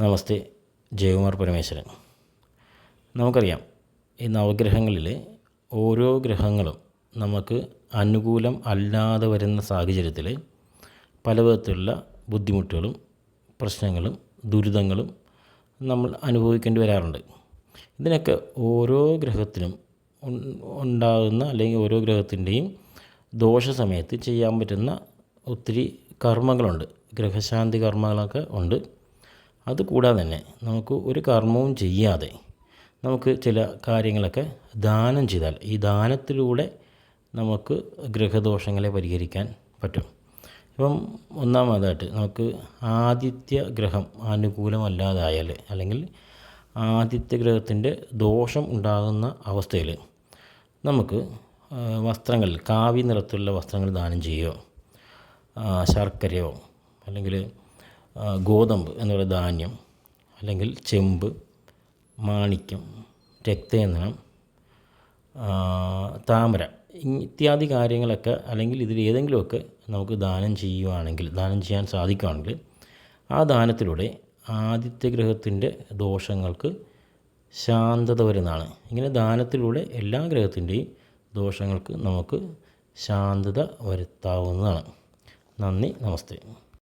നമസ്തേ. ജയകുമാർ പരമേശ്വരൻ. നമുക്കറിയാം, ഈ നവഗ്രഹങ്ങളിൽ ഓരോ ഗ്രഹങ്ങളും നമുക്ക് അനുകൂലം അല്ലാതെ വരുന്ന സാഹചര്യത്തിൽ പല വിധത്തിലുള്ള ബുദ്ധിമുട്ടുകളും പ്രശ്നങ്ങളും ദുരിതങ്ങളും നമ്മൾ അനുഭവിക്കേണ്ടി വരാറുണ്ട്. ഇതിനൊക്കെ ഓരോ ഗ്രഹത്തിനും ഉണ്ടാകുന്ന അല്ലെങ്കിൽ ഓരോ ഗ്രഹത്തിൻ്റെയും ദോഷ സമയത്ത് ചെയ്യാൻ പറ്റുന്ന ഒത്തിരി കർമ്മങ്ങളുണ്ട്. ഗ്രഹശാന്തി കർമ്മങ്ങളൊക്കെ ഉണ്ട്. അതുകൂടാതെ തന്നെ നമുക്ക് ഒരു കർമ്മവും ചെയ്യാതെ നമുക്ക് ചില കാര്യങ്ങളൊക്കെ ദാനം ചെയ്താൽ ഈ ദാനത്തിലൂടെ നമുക്ക് ഗ്രഹദോഷങ്ങളെ പരിഹരിക്കാൻ പറ്റും. ഇപ്പം ഒന്നാമതായിട്ട് നമുക്ക് ആദിത്യ ഗ്രഹം അനുകൂലമല്ലാതായാൽ അല്ലെങ്കിൽ ആദിത്യ ഗ്രഹത്തിൻ്റെ ദോഷം ഉണ്ടാകുന്ന അവസ്ഥയിൽ നമുക്ക് വസ്ത്രങ്ങളിൽ കാവി നിറത്തിലുള്ള വസ്ത്രങ്ങൾ ദാനം ചെയ്യുകയോ ശർക്കരയോ അല്ലെങ്കിൽ ഗോതമ്പ് എന്നുള്ള ധാന്യം അല്ലെങ്കിൽ ചെമ്പ്, മാണിക്യം, രക്തചന്ദനം, താമര ഇത്യാദി കാര്യങ്ങളൊക്കെ അല്ലെങ്കിൽ ഇതിൽ ഏതെങ്കിലുമൊക്കെ നമുക്ക് ദാനം ചെയ്യാൻ സാധിക്കുകയാണെങ്കിൽ ആ ദാനത്തിലൂടെ ആദിത്യഗ്രഹത്തിൻ്റെ ദോഷങ്ങൾക്ക് ശാന്തത വരുന്നതാണ്. ഇങ്ങനെ ദാനത്തിലൂടെ എല്ലാ ഗ്രഹത്തിൻ്റെയും ദോഷങ്ങൾക്ക് നമുക്ക് ശാന്തത വരുത്താവുന്നതാണ്. നന്ദി, നമസ്തേ.